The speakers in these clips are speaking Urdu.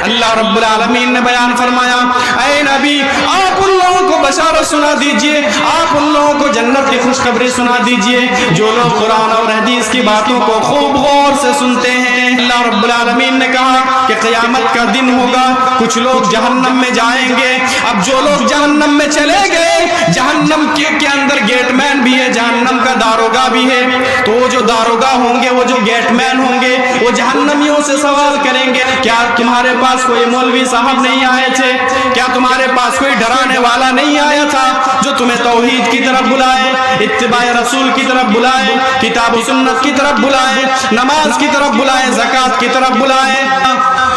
اللہ رب العالمین نے بیان فرمایا اے نبی آپ ان لوگوں کو بشارت سنا دیجئے، آپ ان لوگوں کو جنت کی خوشخبری سنا دیجئے جو لوگ قرآن اور حدیث کی باتوں کو خوب غور سے سنتے ہیں۔ اللہ رب العالمین نے کہا کہ قیامت کا دن ہوگا، کچھ لوگ جہنم میں جائیں گے۔ اب جو لوگ جہنم میں چلے گئے، جہنم کے اندر گیٹ مین بھی ہے، جہنم کا داروگا بھی ہے، تو وہ جو داروگا ہوں گے، وہ جو گیٹ مین ہوں گے، وہ جہنمیوں سے سوال کریں گے کیا تمہارے پاس کوئی مولوی صاحب نہیں آئے تھے؟ کیا تمہارے پاس کوئی ڈرانے والا نہیں آیا تھا جو تمہیں توحید کی طرف بلائے، اتباع رسول کی طرف بلائے، کتاب و سنت کی طرف بلائے، نماز کی طرف بلائے، زکوٰۃ کی طرف بلائے؟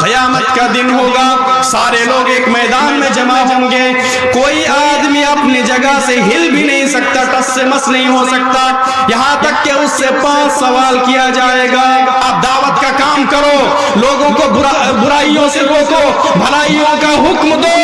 قیامت کا دن ہوگا، سارے لوگ ایک میدان میں جمع ہوں گے، کوئی آدمی اپنی جگہ سے ہل بھی نہیں سکتا، ٹس سے مس نہیں ہو سکتا، یہاں تک کہ اس سے 5 سوال کیا جائے گا۔ آپ دعوت کا کام کرو، لوگوں کو برائیوں سے روکو، بھلائیوں کا حکم دو۔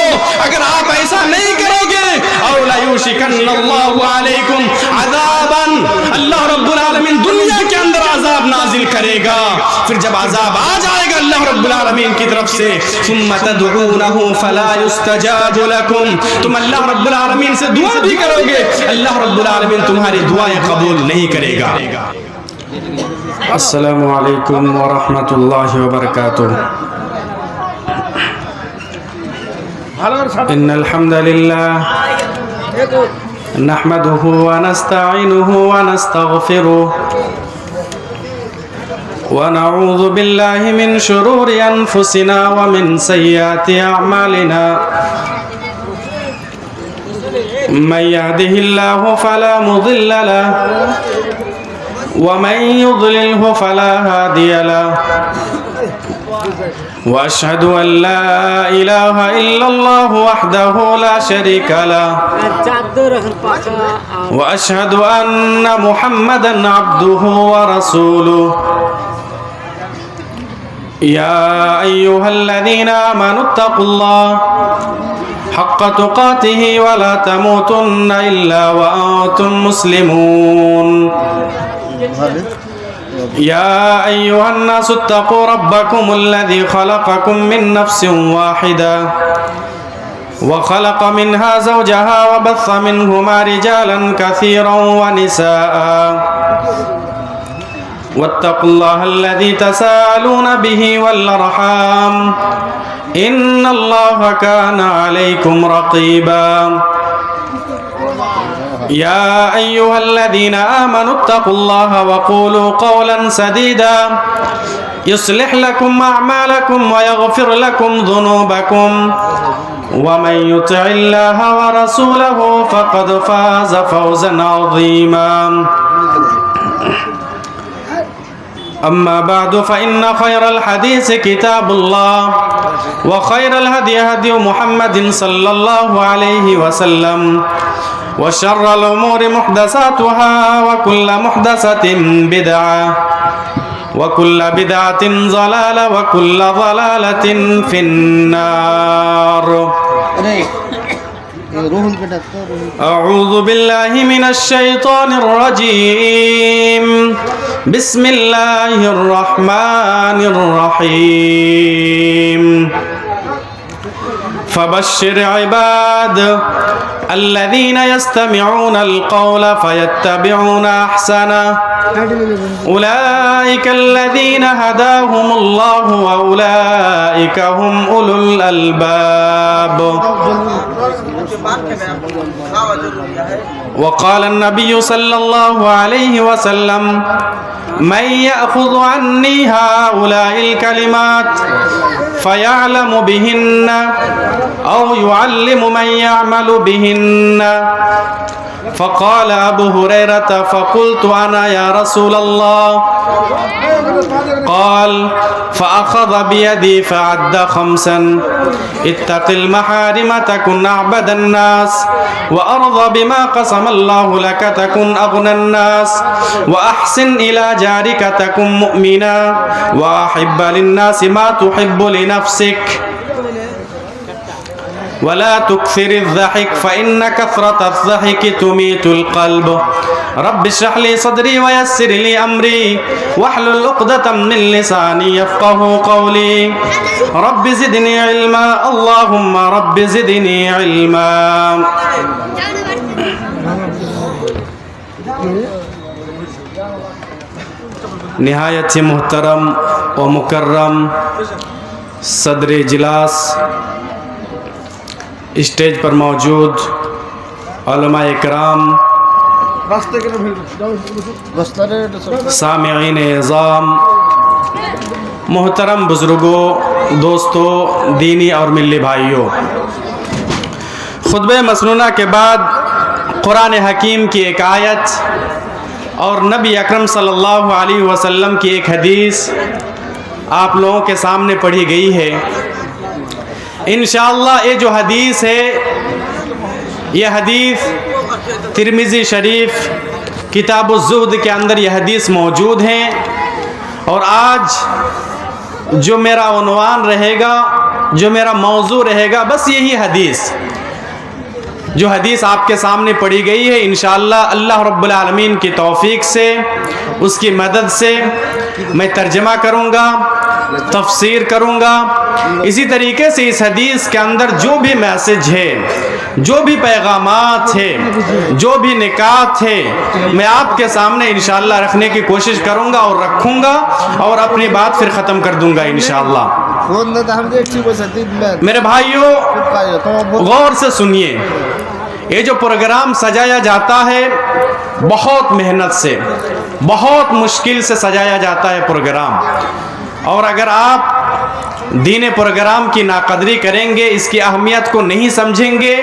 اگر آپ ایسا نہیں کرو گے اور لَيُوشِكَنَّ اللَّهُ عَلَيْكُمْ عَذَابًا، اللہ رب العالمین دنیا کے اندر عذاب نازل کرے گا، پھر جب عذاب آ جائے گا اللہ رب العالمین کی طرف سے ثم تدعونه فلا يستجاب لكم، تم اللہ رب العالمین سے دعا بھی کرو گے، اللہ رب العالمین تمہاری دعائیں قبول نہیں کرے گا۔ السلام علیکم ورحمۃ اللہ وبرکاتہ۔ ان الحمد للہ نحمده ونستعینه ونستغفره ونعوذ باللہ من شرور انفسنا ومن سیئات اعمالنا، من يهده الله فلا مضل له ومن يضلله فلا هادي له، وأشهد أن لا إله إلا الله وحده لا شريك له، وأشهد أن محمدا عبده ورسوله، يا أيها الذين آمنوا اتقوا الله حق تقاته ولا تموتن إلا وأنتم مسلمون، يا أيها الناس اتقوا ربكم الذي خلقكم من نفس واحدة وخلق منها زوجها وبث منهما رجالا كثيرا ونساء، واتقوا الله الذي تساءلون به والأرحام إن الله كان عليكم رقيبا، يا أيها الذين آمنوا اتقوا الله وقولوا قولا سديدا يصلح لكم أعمالكم ويغفر لكم ذنوبكم، ومن يطع الله ورسوله فقد فاز فوزا عظيما، أما بعد فإن خير الحديث كتاب الله وخير الهدي هدي محمد صلى الله عليه وسلم، وشر الأمور محدثاتها وكل محدثة بدعة وكل بدعة ضلالة وكل ضلالة في النار۔ أعوذ بالله من الشيطان الرجيم، بسم الله الرحمن الرحيم، فبشر عباد الذين يستمعون القول فيتبعون أحسنه، أولئك الذين هداهم الله وأولئك هم أولو الألباب۔ وقال النبي صلى الله عليه وسلم من يأخذ عني هؤلاء الكلمات فيعلم بهن أو يعلم من يعمل بهن، فقال أبو هريرة فقلت أنا يا رسول الله، قال فأخذ بيدي فعد 5: اتق المحارم تكن أعبد الناس، وأرض بما قسم الله لك تكن أغنى الناس، وأحسن إلى جارك تكن مؤمنا، وأحب للناس ما تحب لنفسك۔ ولا تكثر الضحك فإن كثرة الضحك تميت القلب رب اشرح لي صدري ويسر لي أمري واحلل عقدة من لساني يفقهوا قولي رب زدني علما اللهم رب زدني علما. نہایت سے محترم و مکرم صدر اجلاس، اسٹیج پر موجود علماء اکرام، سامعین اعظام، محترم بزرگوں، دوستوں، دینی اور ملی بھائیوں، خطبہ مسنونہ کے بعد قرآن حکیم کی ایک آیت اور نبی اکرم صلی اللہ علیہ وسلم کی ایک حدیث آپ لوگوں کے سامنے پڑھی گئی ہے. انشاءاللہ یہ جو حدیث ہے، یہ حدیث ترمذی شریف کتاب الزہد کے اندر یہ حدیث موجود ہیں. اور آج جو میرا عنوان رہے گا، جو میرا موضوع رہے گا، بس یہی حدیث، جو حدیث آپ کے سامنے پڑھی گئی ہے، انشاءاللہ اللہ رب العالمین کی توفیق سے، اس کی مدد سے میں ترجمہ کروں گا، تفسیر کروں گا. اسی طریقے سے اس حدیث کے اندر جو بھی میسج ہے، جو بھی پیغامات ہے، جو بھی نکات ہے، میں آپ کے سامنے انشاءاللہ رکھنے کی کوشش کروں گا اور رکھوں گا، اور اپنی بات پھر ختم کر دوں گا انشاءاللہ. میرے بھائیوں، غور سے سنیے. یہ جو پروگرام سجایا جاتا ہے، بہت محنت سے، بہت مشکل سے سجایا جاتا ہے پروگرام. اور اگر آپ دین پروگرام کی ناقدری کریں گے، اس کی اہمیت کو نہیں سمجھیں گے،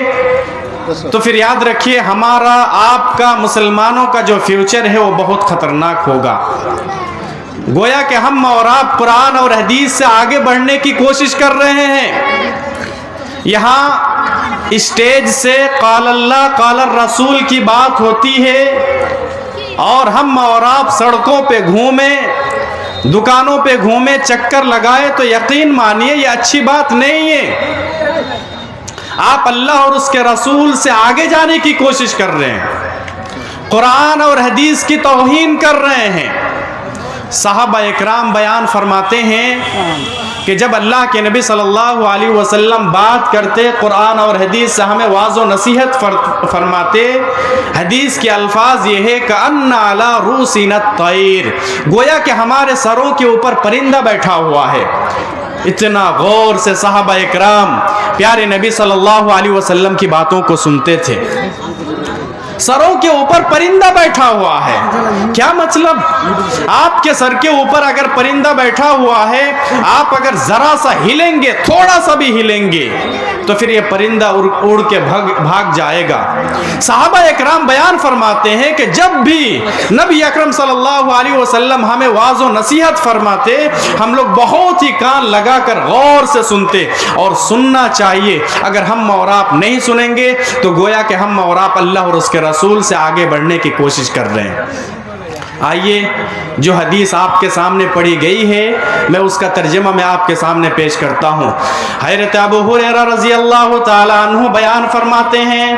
تو پھر یاد رکھیے ہمارا، آپ کا، مسلمانوں کا جو فیوچر ہے وہ بہت خطرناک ہوگا. گویا کہ ہم اور آپ قرآن اور حدیث سے آگے بڑھنے کی کوشش کر رہے ہیں. یہاں اسٹیج سے قال اللہ قال الرسول کی بات ہوتی ہے، اور ہم اور آپ سڑکوں پہ گھومیں، دکانوں پہ گھومیں، چکر لگائے، تو یقین مانیے یہ اچھی بات نہیں ہے. آپ اللہ اور اس کے رسول سے آگے جانے کی کوشش کر رہے ہیں، قرآن اور حدیث کی توہین کر رہے ہیں. صحابہ اکرام بیان فرماتے ہیں کہ جب اللہ کے نبی صلی اللہ علیہ وسلم بات کرتے، قرآن اور حدیث سے ہمیں واعظ و نصیحت فرماتے، حدیث کے الفاظ یہ ہے کأن علی رؤوسنا الطیر، گویا کہ ہمارے سروں کے اوپر پرندہ بیٹھا ہوا ہے. اتنا غور سے صحابہ اکرام پیارے نبی صلی اللہ علیہ وسلم کی باتوں کو سنتے تھے. سروں کے اوپر پرندہ بیٹھا ہوا ہے. کیا مطلب؟ آپ کے سر کے اوپر اگر پرندہ بیٹھا ہوا ہے، آپ اگر ذرا سا ہلیں گے، تھوڑا سا بھی ہلیں گے، تو پھر یہ پرندہ اڑ کے بھاگ جائے گا. صحابہ اکرام بیان فرماتے ہیں کہ جب بھی نبی اکرم صلی اللہ علیہ وسلم ہمیں واعظ و نصیحت فرماتے، ہم لوگ بہت ہی کان لگا کر غور سے سنتے، اور سننا چاہیے. اگر ہم اور آپ نہیں سنیں گے تو گویا کہ ہم اور آپ اللہ اور اس کے رسول سے آگے بڑھنے کی کوشش کر رہے ہیں. آئیے جو حدیث آپ کے سامنے پڑھی گئی ہے، میں اس کا ترجمہ میں آپ کے سامنے پیش کرتا ہوں. حضرت ابو ہریرہ رضی اللہ تعالی عنہ بیان فرماتے ہیں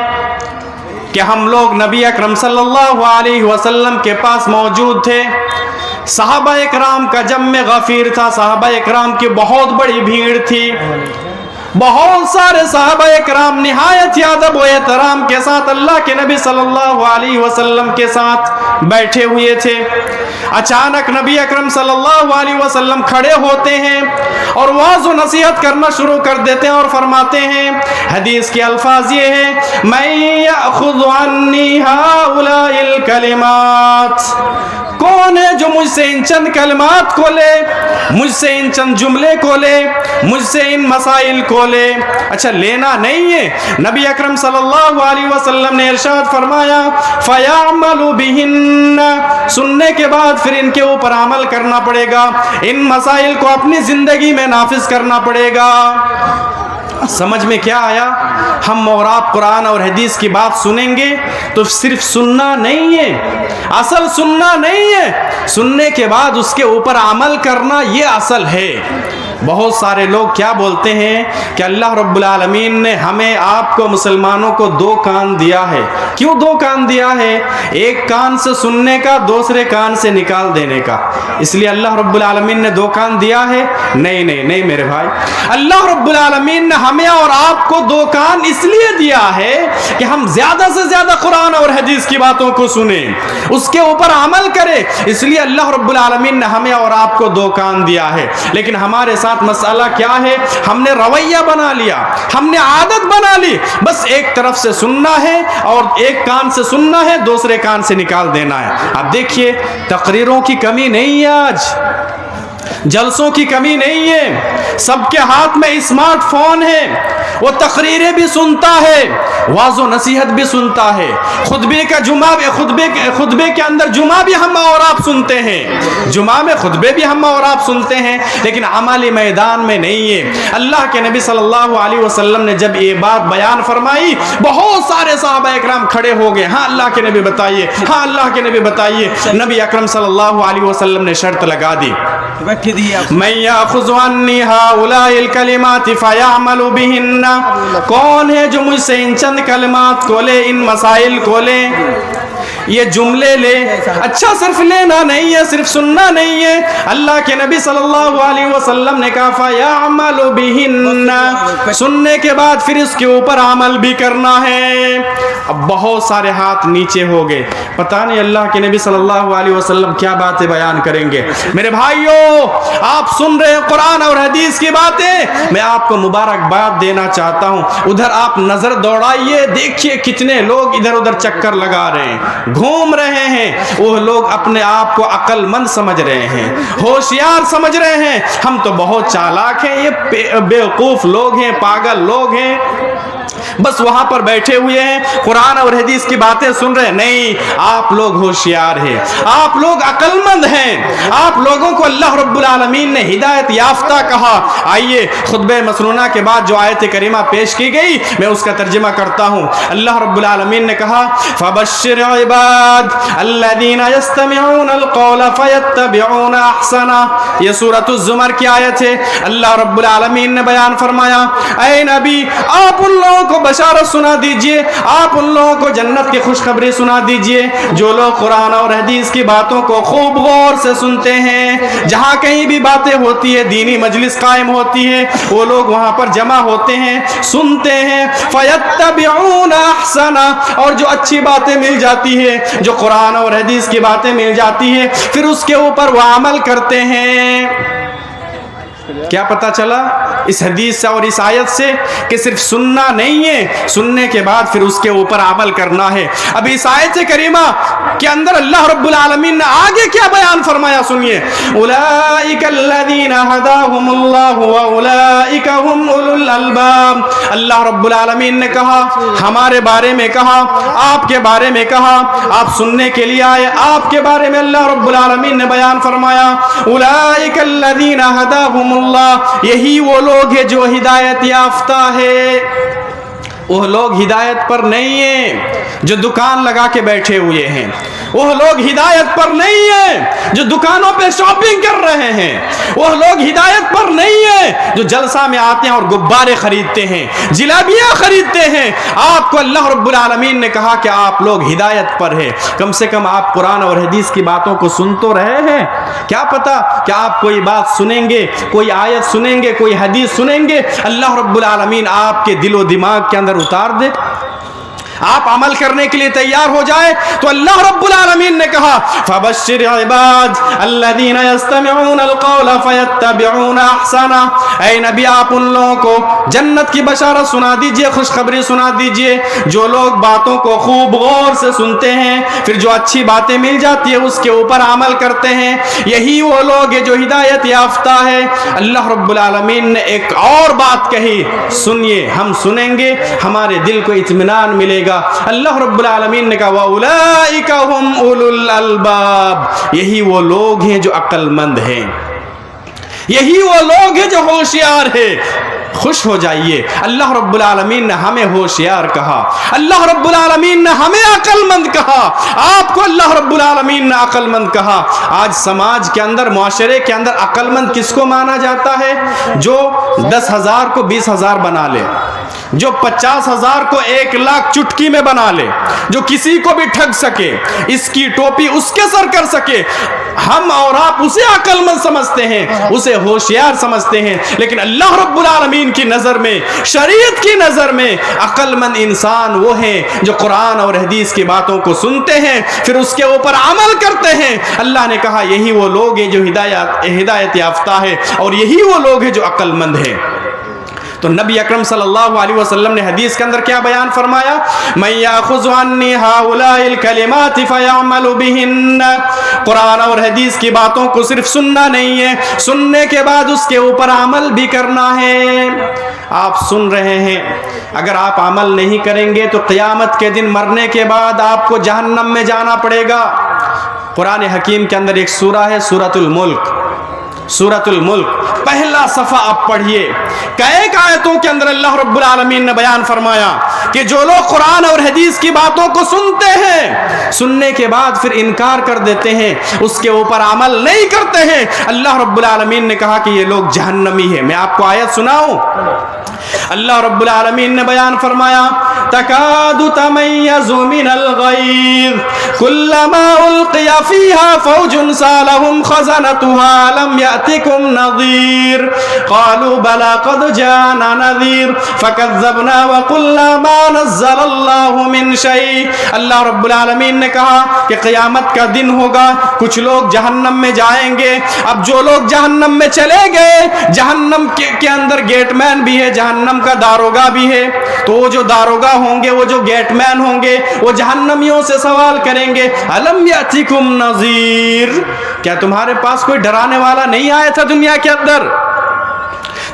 کہ ہم لوگ نبی اکرم صلی اللہ علیہ وسلم کے پاس موجود تھے. صحابہ اکرام کا جمع غفیر تھا، صحابہ اکرام کی بہت بڑی بھیڑ تھی. بہت سارے صحابہ اکرام نہایت ادب و احترام کے ساتھ اللہ کے نبی صلی اللہ علیہ وسلم کے ساتھ بیٹھے ہوئے تھے. اچانک نبی اکرم صلی اللہ علیہ وسلم کھڑے ہوتے ہیں اور واعظ و نصیحت کرنا شروع کر دیتے ہیں، اور فرماتے ہیں، حدیث کے الفاظ یہ ہیں، من یأخذ عنی ہؤلاء الکلمات، کون ہے جو مجھ سے ان چند کلمات کو لے، مجھ سے ان چند جملے کو لے، مجھ سے ان مسائل کو لے. اچھا، لینا نہیں ہے. نبی اکرم صلی اللہ علیہ وسلم نے ارشاد فرمایا فَيَعْمَلُ بِهِنَّ، سننے کے بعد پھر ان کے اوپر عمل کرنا پڑے گا، ان مسائل کو اپنی زندگی میں نافذ کرنا پڑے گا. سمجھ میں کیا آیا؟ ہم اور آپ قرآن اور حدیث کی بات سنیں گے تو صرف سننا نہیں ہے، اصل سننا نہیں ہے، سننے کے بعد اس کے اوپر عمل کرنا یہ اصل ہے. بہت سارے لوگ کیا بولتے ہیں کہ اللہ رب العالمین نے ہمیں آپ کو مسلمانوں کو دو کان دیا ہے. کیوں دو کان دیا ہے؟ ایک کان سے سننے کا، دوسرے کان سے نکال دینے کا. اس لیے اللہ رب العالمین نے دو کان دیا ہے؟ نہیں نہیں نہیں میرے بھائی، اللہ رب العالمین نے ہمیں اور آپ کو دو کان اس لیے دیا ہے کہ ہم زیادہ سے زیادہ قرآن اور حدیث کی باتوں کو سنیں، اس کے اوپر عمل کریں. اس لیے اللہ رب العالمین نے ہمیں اور آپ کو دو کان دیا ہے. لیکن ہمارے ساتھ مسئلہ کیا ہے؟ ہم نے رویہ بنا لیا، ہم نے عادت بنا لی، بس ایک طرف سے سننا ہے اور ایک کان سے سننا ہے، دوسرے کان سے نکال دینا ہے. اب دیکھیے تقریروں کی کمی نہیں ہے، آج جلسوں کی کمی نہیں ہے، سب کے ہاتھ میں اسمارٹ فون ہے، وہ تقریریں بھی سنتا ہے، واعظ و نصیحت بھی سنتا ہے، خطبے کا جمعہ خطبے کے اندر جمعہ بھی ہم اور آپ سنتے ہیں، جمعہ میں خطبے بھی ہم اور آپ سنتے ہیں، لیکن عملی میدان میں نہیں ہے. اللہ کے نبی صلی اللہ علیہ وسلم نے جب یہ بات بیان فرمائی، بہت سارے صحابہ اکرام کھڑے ہو گئے. ہاں اللہ کے نبی بتائیے، ہاں اللہ کے نبی بتائیے. نبی اکرم صلی اللہ علیہ وسلم نے شرط لگا دی، من یاخذ عنی ہؤلاء الکلمات فیعمل بہن. کون ہے جو مجھ سے ان چند کلمات کو لے، ان مسائل کو لے، یہ جملے لے. اچھا صرف لینا نہیں ہے، صرف سننا نہیں ہے. اللہ کے نبی صلی اللہ علیہ وسلم نے کہا فَيَعْمَلُ بِهِنَّ، سننے کے بعد پھر اس کے اوپر عمل بھی کرنا ہے. اب بہت سارے ہاتھ نیچے ہو گئے، پتہ نہیں اللہ کے نبی صلی اللہ علیہ وسلم کیا باتیں بیان کریں گے. میرے بھائیوں، آپ سن رہے ہیں قرآن اور حدیث کی باتیں، میں آپ کو مبارکباد دینا چاہتا ہوں. ادھر آپ نظر دوڑائیے، دیکھیے کتنے لوگ ادھر ادھر چکر لگا رہے ہیں، گھوم رہے ہیں. وہ لوگ اپنے آپ کو عقل مند سمجھ رہے ہیں، ہوشیار سمجھ رہے ہیں. ہم تو بہت چالاک ہیں، یہ بیوقوف لوگ ہیں، پاگل لوگ ہیں، بس وہاں پر بیٹھے ہوئے ہیں، قرآن اور حدیث کی باتیں سن رہے ہیں. نہیں، آپ لوگ ہوشیار ہیں، آپ لوگ عقل مند ہیں. آپ لوگوں کو اللہ رب العالمین نے ہدایت یافتہ کہا. آئیے خطبہ مسنونہ کے بعد جو آیت کریمہ پیش کی گئی، میں اس کا ترجمہ کرتا ہوں. اللہ رب العالمین نے کہا فَبَشِّرْ عِبَادِ الَّذِينَ يَسْتَمِعُونَ الْقَوْلَ فَيَتَّبِعُونَ أَحْسَنَهُ. یہ سورۃ الزمر کی آیت ہے. اللہ رب العالمین نے بیان فرمایا، اے نبی آپ ان لوگوں کو بشارت سنا دیجئے، آپ ان لوگوں کو جنت کی خوشخبری سنا دیجئے جو لوگ قرآن اور حدیث کی باتوں کو خوب غور سے سنتے ہیں. جہاں کہیں بھی باتیں ہوتی ہے، دینی مجلس قائم ہوتی ہے، وہ لوگ وہاں پر جمع ہوتے ہیں، سنتے ہیں. فَيَتَّبِعُونَ أَحْسَنَهُ، اور جو اچھی باتیں مل جاتی ہے، جو قرآن اور حدیث کی باتیں مل جاتی ہے، پھر اس کے اوپر وہ عمل کرتے ہیں. کیا پتہ چلا اس حدیث سے اور اس آیت سے کہ صرف سننا نہیں ہے، سننے کے بعد پھر اس کے اوپر عمل کرنا ہے. اب اس آیت کریمہ کے اندر اللہ رب العالمین نے آگے کیا بیان فرمایا سنیے. اولئک الذین ھداھم اللہ واولئک ھم اولو الالباب. اللہ رب العالمین نے کہا، ہمارے بارے میں کہا، آپ کے بارے میں کہا، آپ سننے کے لیے آئے، آپ کے بارے میں اللہ رب العالمین نے بیان فرمایا اولئک الذین ھداھم اللہ، یہی وہ لوگ ہیں جو ہدایت یافتہ ہے. وہ لوگ ہدایت پر نہیں ہیں جو دکان لگا کے بیٹھے ہوئے ہیں، وہ لوگ ہدایت پر نہیں ہیں جو دکانوں پہ شاپنگ کر رہے ہیں، وہ لوگ ہدایت پر نہیں ہیں جو جلسہ میں آتے ہیں اور غبارے خریدتے ہیں، جلابیاں خریدتے ہیں. آپ کو اللہ رب العالمین نے کہا کہ آپ لوگ ہدایت پر ہیں. کم سے کم آپ قرآن اور حدیث کی باتوں کو سن تو رہے ہیں. کیا پتا کہ آپ کوئی بات سنیں گے، کوئی آیت سنیں گے، کوئی حدیث سنیں گے، اللہ رب العالمین آپ کے دل و دماغ کے اندر اتار دے، آپ عمل کرنے کے لیے تیار ہو جائے. تو اللہ رب العالمین نے کہا فَبَشِّرْ عِبَادِ الَّذِينَ يَسْتَمِعُونَ الْقَوْلَ فَيَتَّبِعُونَ أَحْسَنَهُ. اے نبی آپ ان لوگوں کو جنت کی بشارت سنا دیجئے، خوشخبری سنا دیجئے جو لوگ باتوں کو خوب غور سے سنتے ہیں، پھر جو اچھی باتیں مل جاتی ہیں اس کے اوپر عمل کرتے ہیں، یہی وہ لوگ ہیں جو ہدایت یافتہ ہے. اللہ رب العالمین نے ایک اور بات کہی، سنیے، ہم سنیں گے ہمارے دل کو اطمینان ملے گا. اللہ رب العالمین نے کہا وَأُولَئِكَ هُمْ أُولُو الْأَلْبَابِ، یہی وہ لوگ ہیں جو عقل مند ہیں، یہی وہ لوگ ہیں جو ہوشیار ہیں. خوش ہو جائیے. اللہ رب العالمین نے ہمیں ہوشیار کہا, اللہ رب العالمین نے ہمیں عقل مند کہا, آپ کو اللہ رب العالمین نے عقل مند کہا. آج سماج کے اندر, معاشرے کے اندر عقل مند کس کو مانا جاتا ہے؟ جو 10,000 کو 20,000 بنا لے, جو 50,000 کو 1,00,000 چٹکی میں بنا لے, جو کسی کو بھی ٹھگ سکے, اس کی ٹوپی اس کے سر کر سکے. ہم اور آپ اسے عقل مند سمجھتے ہیں, اسے ہوشیار سمجھتے ہیں. لیکن اللہ رب العالمین کی نظر میں, شریعت کی نظر میں عقل مند انسان وہ ہیں جو قرآن اور حدیث کی باتوں کو سنتے ہیں, پھر اس کے اوپر عمل کرتے ہیں. اللہ نے کہا یہی وہ لوگ ہیں جو ہدایت یافتہ ہے, اور یہی وہ لوگ ہیں جو عقل مند ہیں. تو نبی اکرم صلی اللہ علیہ وسلم نے حدیث کے اندر کیا بیان فرمایا؟ مَن یاخذ عنی ہؤلاء الکلمات فیعمل بہن. قرآن اور حدیث کی باتوں کو صرف سننا نہیں ہے, سننے کے بعد اس کے اوپر عمل بھی کرنا ہے. آپ سن رہے ہیں, اگر آپ عمل نہیں کریں گے تو قیامت کے دن مرنے کے بعد آپ کو جہنم میں جانا پڑے گا. قرآن حکیم کے اندر ایک سورہ ہے سورۃ الملک, سورۃ الملک پہلا صفحہ آپ پڑھیے. کئی آیتوں کے اندر اللہ رب العالمین نے بیان فرمایا کہ جو لوگ قرآن اور حدیث کی باتوں کو سنتے ہیں, سننے کے بعد پھر انکار کر دیتے ہیں, اس کے اوپر عمل نہیں کرتے ہیں, اللہ رب العالمین نے کہا کہ یہ لوگ جہنمی ہیں. میں آپ کو آیت سناؤں. اللہ رب العالمین نے بیان فرمایا تکاد تمیز من الغیظ کلما القی فیہا فوج سالہم خزنتها لم یأتکم نذیر قالوا بلا قد جانا نذیر فکذبنا وقلنا ما نزل اللہ من شیء. اللہ رب العالمین نے کہا کہ قیامت کا دن ہوگا, کچھ لوگ جہنم میں جائیں گے. اب جو لوگ جہنم میں چلے گئے, جہنم کے اندر گیٹ مین بھی ہے, جہنم کا داروگا بھی ہے, تو وہ جو داروگا ہوں گے, وہ جو گیٹ مین ہوں گے, وہ جہنمیوں سے سوال کریں گے الم یاتکم نذیر, کیا تمہارے پاس کوئی ڈرانے والا نہیں آیا تھا دنیا کے اندر؟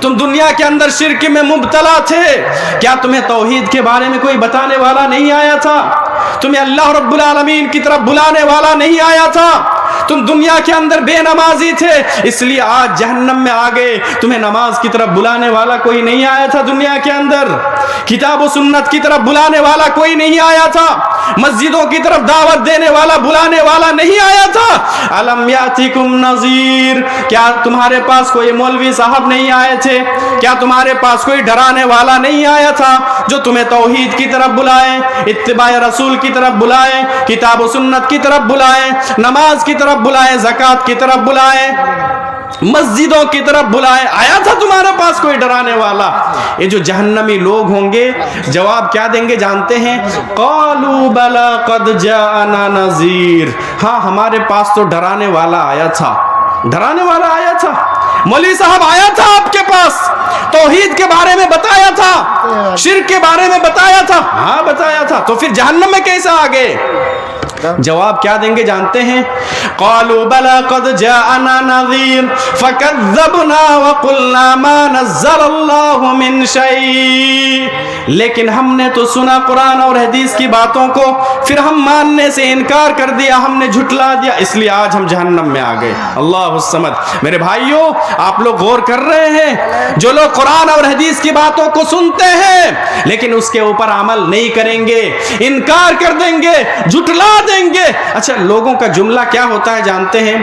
تم دنیا کے اندر شرک میں مبتلا تھے, کیا تمہیں توحید کے بارے میں کوئی بتانے والا نہیں آیا تھا؟ تمہیں اللہ رب العالمین کی طرف بلانے والا نہیں آیا تھا؟ تم دنیا کے اندر بے نمازی تھے, اس لیے آج جہنم میں آ گئے. تمہیں نماز کی طرف بلانے والا کوئی نہیں آیا تھا دنیا کے اندر؟ کتاب و سنت کی طرف بلانے والا کوئی نہیں آیا تھا؟ مسجدوں کی طرف دعوت دینے والا, بلانے والا نہیں آیا تھا؟ الم یاتکم نذیر, کیا تمہارے پاس کوئی مولوی صاحب نہیں آئے تھے؟ کیا تمہارے پاس کوئی ڈرانے والا نہیں آیا تھا جو تمہیں توحید کی طرف بلائے, اتباع رسول کی طرف بلائے, کتاب و سنت کی طرف بلائے, نماز کی طرف بلائے, زکات کی طرف بلائے, مسجدوں کی طرف بلائے؟ آیا تھا تمہارے پاس کوئی ڈرانے والا؟ یہ جو جہنمی لوگ ہوں گے جواب کیا دیں گے جانتے ہیں؟ قالوا بلا قد جاءنا نذیر, ہاں ہمارے پاس تو ڈرانے والا آیا تھا, ڈرانے والا آیا تھا, مولوی صاحب آیا تھا آپ کے پاس, توحید کے بارے میں بتایا تھا, شرک کے بارے میں بتایا تھا, ہاں بتایا تھا, تو پھر جہنم میں کیسے آ گئے؟ جواب کیا دیں گے جانتے ہیں؟ قالوا بلا قد جاءنا نذیر فکذبنا وقلنا ما نزل اللہ من شیء. لیکن ہم نے تو سنا قرآن اور حدیث کی باتوں کو, پھر ہم ماننے سے انکار کر دیا, ہم نے جھٹلا دیا, اس لیے آج ہم جہنم میں آ گئے. اللہ الصمد. میرے بھائیوں, آپ لوگ غور کر رہے ہیں, جو لوگ قرآن اور حدیث کی باتوں کو سنتے ہیں لیکن اس کے اوپر عمل نہیں کریں گے, انکار کر دیں گے, جھٹلا دیں گے. اچھا, لوگوں کا جملہ کیا ہوتا ہے جانتے ہیں؟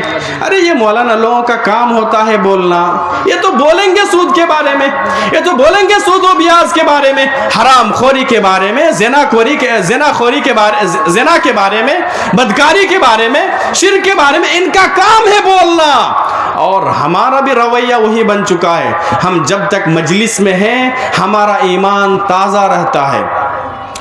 ارے یہ مولانا لوگوں کا کام ہوتا ہے بولنا, یہ تو بولیں گے سود کے بارے میں, یہ تو بولیں گے سود و بیاج کے بارے میں, حرام خوری کے بارے میں, زنا کے بارے میں, بدکاری کے بارے میں, شرک کے بارے میں, ان کا کام ہے بولنا. اور ہمارا بھی رویہ وہی بن چکا ہے. ہم جب تک مجلس میں ہیں ہمارا ایمان تازہ رہتا ہے.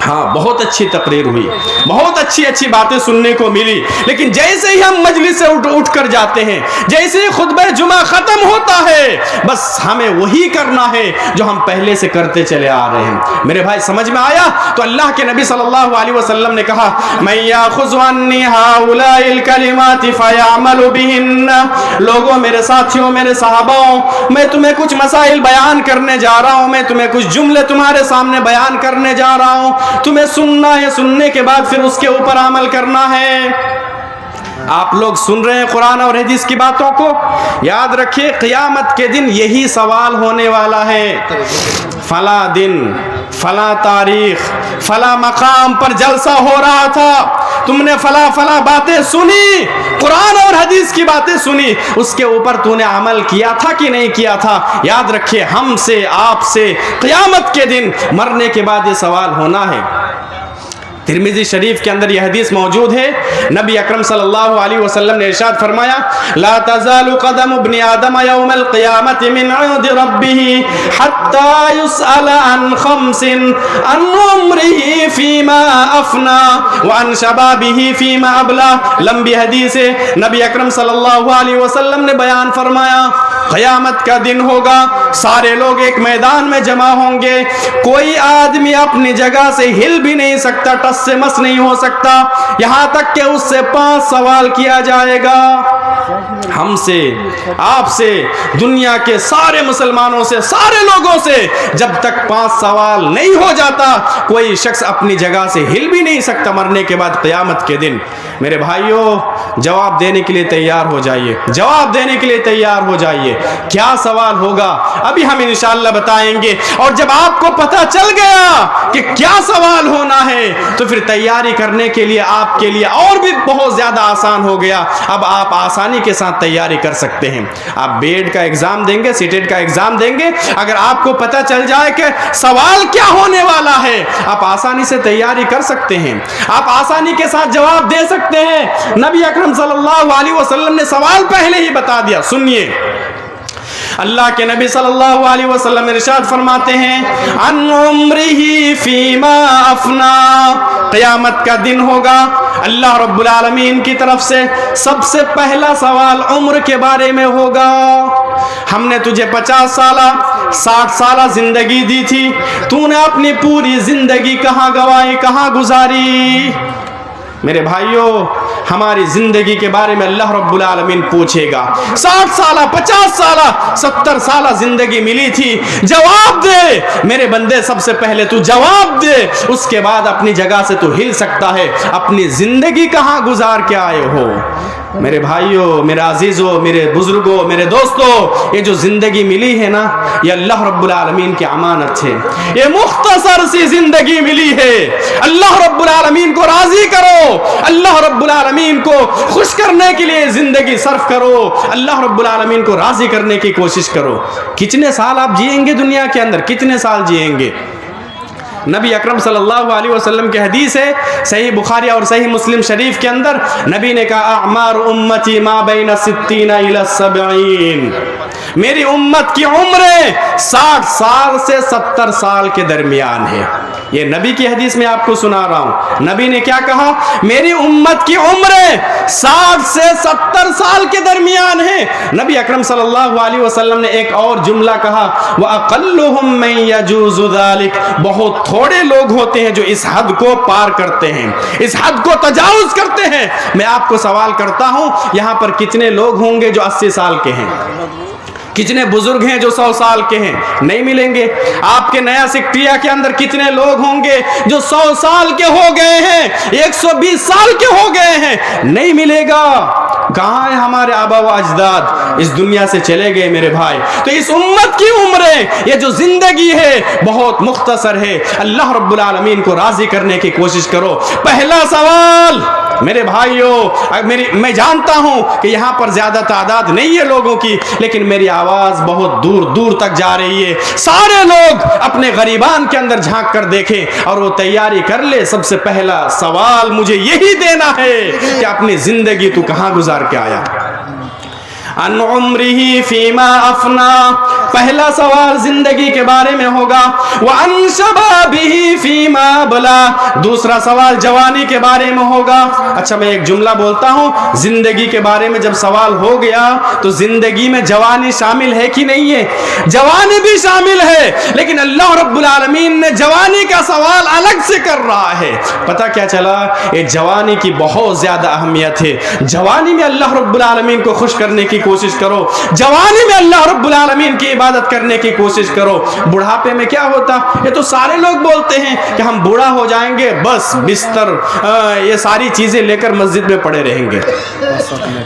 ہاں, بہت اچھی تقریر ہوئی, بہت اچھی باتیں سننے کو ملی, لیکن جیسے ہی ہم مجلس سے اٹھ کر جاتے ہیں, جیسے ہی خطبہ جمعہ ختم ہوتا ہے, بس ہمیں وہی کرنا ہے جو ہم پہلے سے کرتے چلے آ رہے ہیں. میرے بھائی سمجھ میں آیا؟ تو اللہ کے نبی صلی اللہ علیہ وسلم نے کہا من یاخذ عنی ہؤلاء الکلمات فیعمل بہن. لوگوں, میرے ساتھیوں, میرے صحاباؤں, میں تمہیں کچھ مسائل بیان کرنے جا رہا ہوں, میں تمہیں کچھ جملے تمہارے سامنے بیان کرنے جا رہا ہوں, تمہیں سننا ہے, سننے کے بعد پھر اس کے اوپر عمل کرنا ہے. آپ لوگ سن رہے ہیں قرآن اور حدیث کی باتوں کو، یاد رکھیے قیامت کے دن یہی سوال ہونے والا ہے۔ فلاں دن، فلاں تاریخ، فلاں مقام پر جلسہ ہو رہا تھا، تم نے فلاں باتیں سنی، قرآن اور حدیث کی باتیں سنی، اس کے اوپر تو نے عمل کیا تھا کہ نہیں کیا تھا؟ یاد رکھیے ہم سے، آپ سے قیامت کے دن مرنے کے بعد یہ سوال ہونا ہے۔ ترمذی شریف کے اندر یہ حدیث موجود ہے، نبی اکرم صلی اللہ علیہ وسلم نے ارشاد فرمایا لا تزال قدم ابن آدم یوم القیامت من عند ربه حتى يسأل عن خمس، عن عمره فيما افنى وعن شبابه فيما ابلى۔ لمبی حدیث ہے، نبی اکرم صلی اللہ علیہ وسلم نے بیان فرمایا قیامت کا دن ہوگا، سارے لوگ ایک میدان میں جمع ہوں گے، کوئی آدمی اپنی جگہ سے ہل بھی نہیں سکتا، ٹس سے مس نہیں ہو سکتا، یہاں تک کہ اس سے 5 سوال کیا جائے گا، ہم سے، آپ سے، دنیا کے سارے مسلمانوں سے، سارے لوگوں سے۔ جب تک 5 سوال نہیں ہو جاتا کوئی شخص اپنی جگہ سے ہل بھی نہیں سکتا مرنے کے بعد قیامت کے دن۔ میرے بھائیوں جواب دینے کے لیے تیار ہو جائیے، جواب دینے کے لیے تیار ہو جائیے۔ کیا سوال ہوگا ابھی ہم انشاءاللہ بتائیں گے، اور جب آپ کو پتہ چل گیا کہ کیا سوال ہونا ہے تو پھر تیاری کرنے کے لیے آپ کے لیے اور بھی بہت زیادہ آسان ہو گیا۔ اب آپ آسانی کے ساتھ تیاری کر سکتے ہیں۔ آپ بیڈ کا ایگزام دیں گے، سیٹیٹ کا ایگزام دیں گے، اگر آپ کو پتہ چل جائے کہ سوال کیا ہونے والا ہے آپ آسانی سے تیاری کر سکتے ہیں، آپ آسانی کے ساتھ جواب دے سکتے ہیں۔ نبی اکرم صلی اللہ علیہ وسلم نے سوال پہلے ہی بتا دیا، سنیے۔ اللہ کے نبی صلی اللہ علیہ وسلم ارشاد فرماتے ہیں عن عمرہ فیما افنا، قیامت کا دن ہوگا، اللہ رب العالمین کی طرف سے سب سے پہلا سوال عمر کے بارے میں ہوگا۔ ہم نے تجھے 50 سالہ 60 سالہ زندگی دی تھی، تو نے اپنی پوری زندگی کہاں گوائی، کہاں گزاری؟ میرے بھائیوں ہماری زندگی کے بارے میں اللہ رب العالمین پوچھے گا۔ 60 سالہ 50 سالہ 70 سالہ زندگی ملی تھی، جواب دے میرے بندے، سب سے پہلے تو جواب دے، اس کے بعد اپنی جگہ سے تو ہل سکتا ہے، اپنی زندگی کہاں گزار کے آئے ہو؟ میرے بھائیوں، میرے عزیزوں، میرے بزرگوں، میرے دوستوں، یہ جو زندگی ملی ہے نا یہ اللہ رب العالمین کی امانت ہے، یہ مختصر سی زندگی ملی ہے۔ اللہ رب العالمین کو راضی کرو، اللہ رب العالمین کو خوش کرنے کے لیے زندگی صرف کرو، اللہ رب العالمین کو راضی کرنے کی کوشش کرو۔ کتنے سال آپ جئیں گے دنیا کے اندر، کتنے سال جئیں گے؟ نبی اکرم صلی اللہ علیہ وسلم کی حدیث ہے صحیح بخاری اور صحیح مسلم شریف کے اندر، نبی نے کہا اعمار امتی ما بین 60 الی 70، میری امت کی عمریں 60 سال سے 70 سال کے درمیان ہے۔ یہ نبی کی حدیث میں آپ کو سنا رہا ہوں، نبی نے کیا کہا؟ میری امت کی عمریں 60 سے 70 سال کے درمیان ہے۔ نبی اکرم صلی اللہ علیہ وسلم نے ایک اور جملہ کہا وَأَقَلُّهُم مَّن يَجُوزُ ذَلِكَ، بہت تھوڑے لوگ ہوتے ہیں جو اس حد کو پار کرتے ہیں، اس حد کو تجاوز کرتے ہیں۔ میں آپ کو سوال کرتا ہوں یہاں پر کتنے لوگ ہوں گے جو 80 سال کے ہیں؟ کتنے بزرگ ہیں جو 100 سال کے ہیں؟ نہیں ملیں گے۔ آپ کے نیا سیکٹریا کے اندر کتنے لوگ ہوں گے جو 100 سال کے ہو گئے ہیں، 120 سال کے ہو گئے ہیں؟ نہیں ملے گا۔ کہاں ہے ہمارے آبا و اجداد؟ اس دنیا سے چلے گئے میرے بھائی۔ تو اس امت کی عمریں، یہ جو زندگی ہے بہت مختصر ہے۔ اللہ رب العالمین کو راضی کرنے کی کوشش کرو۔ پہلا سوال میرے بھائیوں، میں جانتا ہوں کہ یہاں پر زیادہ تعداد نہیں ہے لوگوں کی، لیکن میری آواز بہت دور دور تک جا رہی ہے۔ سارے لوگ اپنے غریبان کے اندر جھانک کر دیکھیں اور وہ تیاری کر لے۔ سب سے پہلا سوال مجھے یہی دینا ہے کہ اپنی زندگی تو کہاں گزار کے آیا؟ ان عمرہ فیما افنا، پہلا سوال زندگی کے بارے میں ہوگا۔ وان شبابہ فیما بلا، دوسرا سوال جوانی کے بارے میں ہوگا۔ اچھا میں ایک جملہ بولتا ہوں، زندگی کے بارے میں جب سوال ہو گیا تو زندگی میں جوانی شامل ہے کہ نہیں ہے؟ جوانی بھی شامل ہے، لیکن اللہ رب العالمین نے جوانی کا سوال الگ سے کر رہا ہے۔ پتہ کیا چلا؟ یہ جوانی کی بہت زیادہ اہمیت ہے۔ جوانی میں اللہ رب العالمین کو خوش کرنے کی کوشش کرو، جوانی میں اللہ رب العالمین کی عبادت کرنے کی کوشش کرو. بڑھاپے میں کیا ہوتا؟ یہ تو سارے لوگ بولتے ہیں کہ ہم بوڑھا ہو جائیں گے، بس بستر یہ ساری چیزیں لے کر مسجد میں پڑے رہیں گے،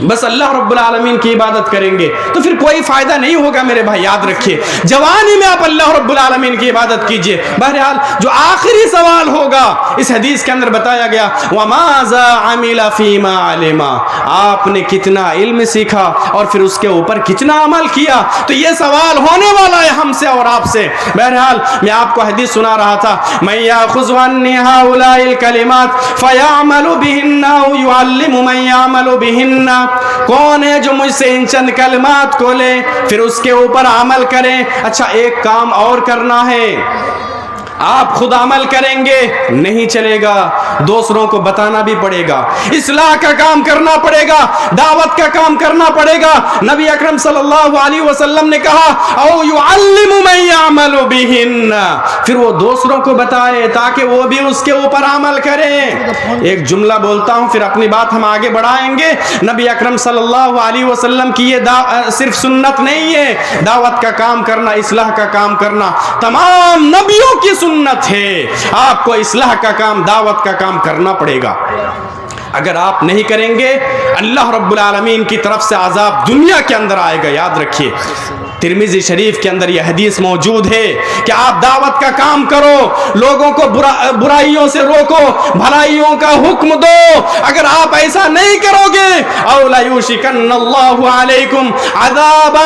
بس اللہ رب العالمین کی عبادت کریں گے، تو پھر کوئی فائدہ نہیں ہوگا میرے بھائی. یاد رکھیے جوانی میں آپ اللہ رب العالمین کی عبادت کیجئے. بہرحال جو آخری سوال ہوگا اس حدیث کے اندر بتایا گیا وَمَاذَا عَمِلَ فِي مَا عَلِمَ، آپ نے کتنا علم سیکھا اور پھر اس کے اوپر کتنا عمل کیا. تو یہ سوال ہونے والا ہے ہم سے اور آپ سے. بہرحال میں آپ کو حدیث سنا رہا تھا مَن يَأْخُذْ عَنِّي هَؤُلَاءِ الْكَلِمَاتِ فَيَعْمَلُ بِهِنَّ أَوْ يُعَلِّمُ مَن يَعْمَلُ بِهِنَّ، کون ہے جو مجھ سے ان چند کلمات کو لے پھر اس کے اوپر عمل کریں. اچھا ایک کام اور کرنا ہے، آپ خود عمل کریں گے نہیں چلے گا، دوسروں کو بتانا بھی پڑے گا، اصلاح کا کام کرنا پڑے گا، دعوت کا کام کرنا پڑے گا. نبی اکرم صلی اللہ علیہ وسلم نے کہا او یعلم من یعمل بہن، پھر وہ دوسروں کو بتائے تاکہ وہ بھی اس کے اوپر عمل کریں. ایک جملہ بولتا ہوں پھر اپنی بات ہم آگے بڑھائیں گے. نبی اکرم صلی اللہ علیہ وسلم کی یہ صرف سنت نہیں ہے، دعوت کا کام کرنا، اصلاح کا کام کرنا تمام نبیوں کی سنت ہے. آپ کو اصلاح کا کام، دعوت کا کام کرنا پڑے گا. اگر آپ نہیں کریں گے اللہ رب العالمین کی طرف سے عذاب دنیا کے اندر آئے گا. یاد رکھیے ترمذی شریف کے اندر یہ حدیث موجود ہے کہ آپ دعوت کا کام کرو، لوگوں کو برائیوں سے روکو، بھلائیوں کا حکم دو. اگر آپ ایسا نہیں کرو گے او لا یوشکن اللہ علیکم عذابا،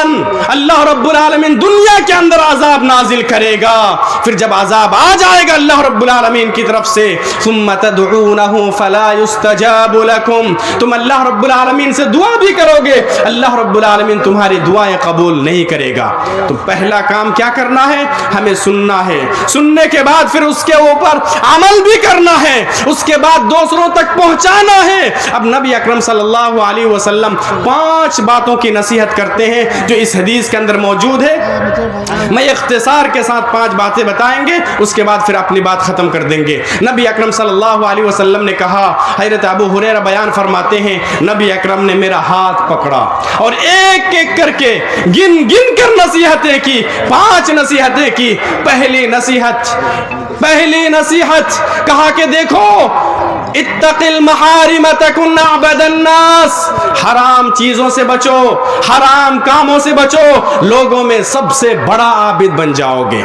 اللہ رب العالمین دنیا کے اندر عذاب نازل کرے گا. پھر جب عذاب آ جائے گا اللہ رب العالمین کی طرف سے ثم تدعونه فلا يستجاب لكم، تم اللہ رب العالمین سے دعا بھی کرو گے، اللہ رب العالمین تمہاری دعائیں قبول نہیں کرے گا. تو پہلا کام کیا کرنا ہے؟ ہمیں سننا ہے، سننے کے بعد پھر اس کے اوپر عمل بھی کرنا ہے، اس کے بعد دوسروں تک پہنچانا ہے. اب نبی اکرم صلی اللہ علیہ وسلم 5 باتوں کی نصیحت کرتے ہیں جو اس حدیث کے اندر موجود ہے. میں اختصار کے ساتھ 5 باتیں بتائیں گے، اس کے بعد پھر اپنی بات ختم کر دیں گے. نبی اکرم صلی اللہ علیہ وسلم نے کہا، حضرت ابو ہریرہ بیان فرماتے ہیں نبی اکرم نے میرا ہاتھ پکڑا اور ایک ایک کر کے گن کر نصیحتیں کی. 5 نصیحتیں کی. پہلی نصیحت کہا کہ دیکھو اتق المحارم تکن اعبد الناس، حرام چیزوں سے بچو، حرام کاموں سے بچو، لوگوں میں سب سے بڑا عابد بن جاؤ گے.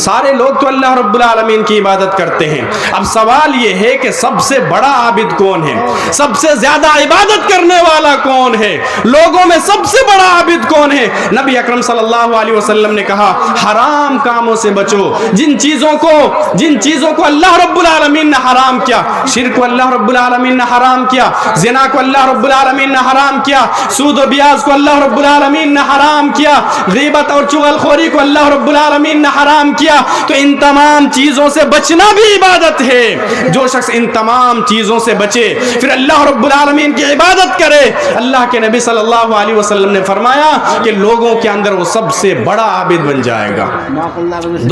سارے لوگ تو اللہ رب العالمین کی عبادت کرتے ہیں، اب سوال یہ ہے کہ سب سے بڑا عابد کون ہے، سب سے زیادہ عبادت کرنے والا کون ہے، لوگوں میں سب سے بڑا عابد کون ہے؟ نبی اکرم صلی اللہ علیہ وسلم نے کہا حرام کاموں سے بچو، جن چیزوں کو اللہ رب العالمین نے حرام کیا، شرک کو اللہ رب العالمین نے حرام کیا، زنا کو اللہ رب العالمین نے حرام کیا، سود و بیاز کو اللہ رب العالمین نے حرام کیا، غیبت اور چغل خوری کو اللہ رب العالمین نے حرام کیا. تو ان تمام چیزوں سے بچنا بھی عبادت ہے. جو شخص ان تمام چیزوں سے بچے پھر اللہ رب العالمین کی عبادت کرے، اللہ کے نبی صلی اللہ علیہ وسلم نے فرمایا کہ لوگوں کے اندر وہ سب سے بڑا عابد بن جائے گا.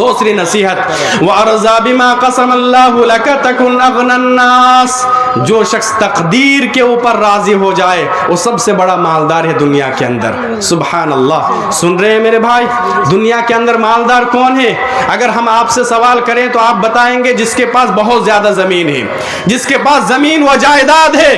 دوسری نصیحت وَأَرْضَى بِمَا قَسَمَ اللَّهُ لَكَ تَكُنْ أَغْنَى النَّاسِ، جو شخص تقدیر کے اوپر راضی ہو جائے وہ سب سے بڑا مالدار ہے دنیا کے اندر. سبحان اللہ. سن رہے ہیں میرے بھائی، دنیا کے اندر مالدار کون ہے؟ اگر ہم آپ سے سوال کریں تو آپ بتائیں گے جس کے پاس بہت زیادہ زمین ہے، جس کے پاس زمین و جائیداد ہے،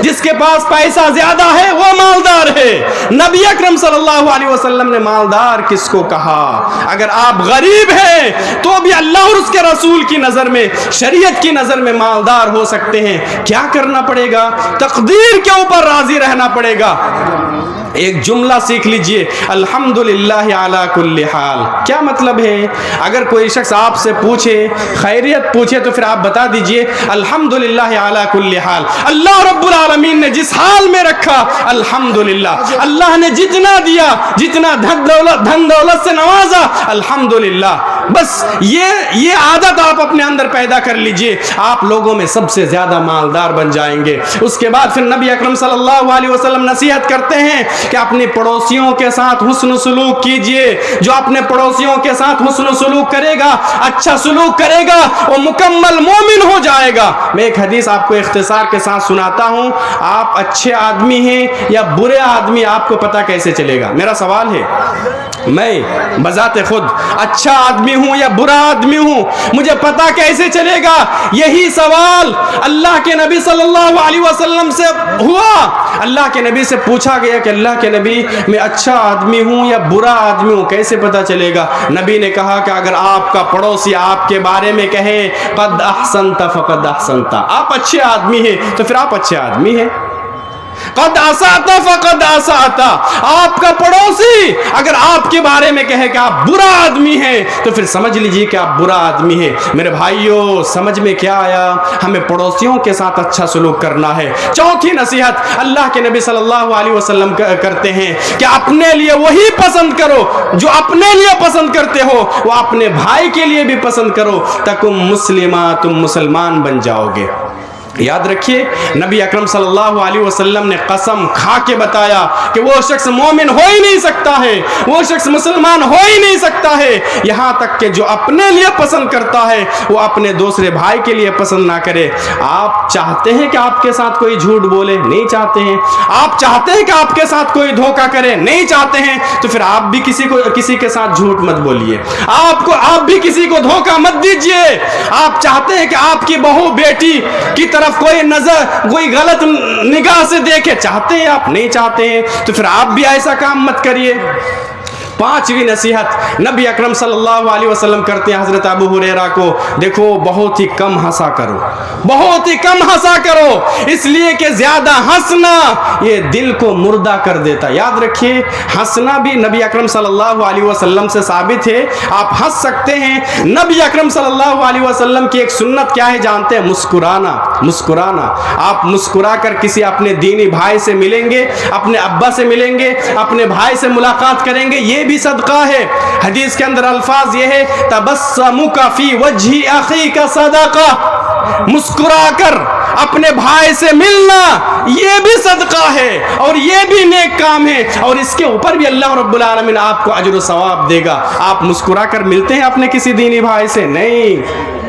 جس کے پاس پیسہ زیادہ ہے وہ مالدار ہے. نبی اکرم صلی اللہ علیہ وسلم نے مالدار کس کو کہا؟ اگر آپ غریب ہیں تو بھی اللہ اور اس کے رسول کی نظر میں، شریعت کی نظر میں مالدار ہو سکتے ہیں. کیا کرنا پڑے گا؟ تقدیر کے اوپر راضی رہنا پڑے گا. ایک جملہ سیکھ لیجئے، الحمدللہ علی کل حال. کیا مطلب ہے؟ اگر کوئی شخص آپ سے پوچھے، خیریت پوچھے، تو پھر آپ بتا دیجئے الحمدللہ علی کل حال. اللہ رب العالمین نے جس حال میں رکھا الحمدللہ، اللہ نے جتنا دیا، جتنا دھن دولت سے نوازا الحمدللہ. بس یہ عادت آپ اپنے اندر پیدا کر لیجئے، آپ لوگوں میں سب سے زیادہ مالدار بن جائیں گے. اس کے بعد پھر نبی اکرم صلی اللہ علیہ وسلم نصیحت کرتے ہیں کہ اپنے پڑوسیوں کے ساتھ حسن سلوک کیجئے. جو اپنے پڑوسیوں کے ساتھ حسن سلوک کرے گا، اچھا سلوک کرے گا، وہ مکمل مومن ہو جائے گا. میں ایک حدیث آپ کو اختصار کے ساتھ سناتا ہوں. آپ اچھے آدمی ہیں یا برے آدمی آپ کو پتہ کیسے چلے گا؟ میرا سوال ہے میں بذات خود اچھا آدمی ہوں یا برا آدمی ہوں مجھے پتا کیسے چلے گا؟ یہی سوال اللہ کے نبی صلی اللہ علیہ وسلم سے ہوا. اللہ کے نبی سے پوچھا گیا کہ اللہ کے نبی میں اچھا آدمی ہوں یا برا آدمی ہوں کیسے پتا چلے گا؟ نبی نے کہا کہ اگر آپ کا پڑوسی آپ کے بارے میں کہے قد احسنت فقد احسنت، آپ اچھے آدمی ہیں تو پھر آپ اچھے آدمی ہیں. قد اسات فقد اسات، آپ کا پڑوسی اگر آپ کے بارے میں کہے کہ آپ برا آدمی ہیں تو پھر سمجھ لیجئے کہ آپ برا آدمی ہیں. میرے بھائیوں سمجھ میں کیا آیا؟ ہمیں پڑوسیوں کے ساتھ اچھا سلوک کرنا ہے. چوتھی نصیحت اللہ کے نبی صلی اللہ علیہ وسلم کرتے ہیں کہ اپنے لیے وہی پسند کرو جو اپنے لیے پسند کرتے ہو وہ اپنے بھائی کے لیے بھی پسند کرو تکم مسلمہ، تم مسلمان بن جاؤ گے. یاد رکھیے نبی اکرم صلی اللہ علیہ وسلم نے قسم کھا کے بتایا کہ وہ شخص مومن ہو ہی نہیں سکتا ہے، وہ شخص مسلمان ہو ہی نہیں سکتا ہے یہاں تک کہ جو اپنے لیے پسند کرتا ہے وہ اپنے دوسرے بھائی کے لیے پسند نہ کرے. آپ چاہتے ہیں کہ آپ کے ساتھ کوئی جھوٹ بولے؟ نہیں چاہتے ہیں. آپ چاہتے ہیں کہ آپ کے ساتھ کوئی دھوکہ کرے؟ نہیں چاہتے ہیں. تو پھر آپ بھی کسی کے ساتھ جھوٹ مت بولیے، آپ بھی کسی کو دھوکہ مت دیجیے. آپ چاہتے ہیں کہ آپ کی بہو بیٹی کی طرف کوئی غلط نگاہ سے دیکھے؟ چاہتے ہیں آپ؟ نہیں چاہتے ہیں. تو پھر آپ بھی ایسا کام مت کریے. پانچویں نصیحت نبی اکرم صلی اللہ علیہ وسلم کرتے ہیں حضرت ابو ہریرہ کو، دیکھو بہت ہی کم ہنسا کرو، بہت ہی کم ہنسا کرو، اس لیے کہ زیادہ ہنسنا یہ دل کو مردہ کر دیتا. یاد رکھیے ہنسنا بھی نبی اکرم صلی اللہ علیہ وسلم سے ثابت ہے. آپ ہنس سکتے ہیں. نبی اکرم صلی اللہ علیہ وسلم کی ایک سنت کیا ہے جانتے ہیں؟ مسکرانا. مسکرانا. آپ مسکرا کر کسی اپنے دینی بھائی سے ملیں گے، اپنے ابا سے ملیں گے، اپنے بھائی سے ملاقات کریں گے، یہ بھی صدقہ ہے. حدیث کے اندر الفاظ یہ ہے تبسمک فی وجہ اخیک صدقہ، مسکرا کر اپنے بھائی سے ملنا یہ بھی صدقہ ہے اور یہ بھی نیک کام ہے اور اس کے اوپر بھی اللہ رب العالمین آپ کو اجر و ثواب دے گا. آپ مسکرا کر ملتے ہیں اپنے کسی دینی بھائی سے؟ نہیں.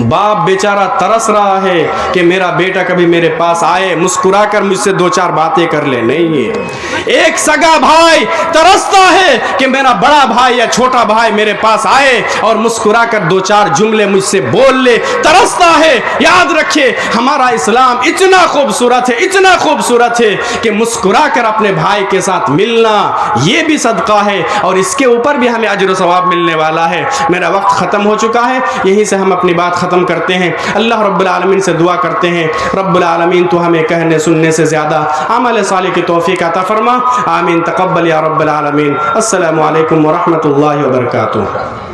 باپ بیچارہ ترس رہا ہے کہ میرا بیٹا کبھی میرے پاس آئے، مسکرا کر مجھ سے دو چار باتیں کر لے. نہیں ہے. ایک سگا بھائی ترستا ہے کہ میرا بڑا بھائی یا چھوٹا بھائی میرے پاس آئے اور مسکرا کر دو چار جملے مجھ سے بول لے. ترستا ہے. یاد رکھے ہمارا اسلام اتنا خوبصورت ہے، اتنا خوبصورت ہے کہ مسکرا کر اپنے بھائی کے ساتھ ملنا یہ بھی صدقہ ہے اور اس کے اوپر بھی ہمیں اجر و ثواب ملنے والا ہے. میرا وقت ختم ہو چکا ہے، یہیں سے ہم اپنی بات ختم کرتے ہیں. اللہ رب العالمین سے دعا کرتے ہیں رب العالمین تو ہمیں کہنے سننے سے زیادہ عمل صالح کی توفیق عطا فرما. آمین. تقبل یا رب العالمین. السلام علیکم ورحمۃ اللہ وبرکاتہ.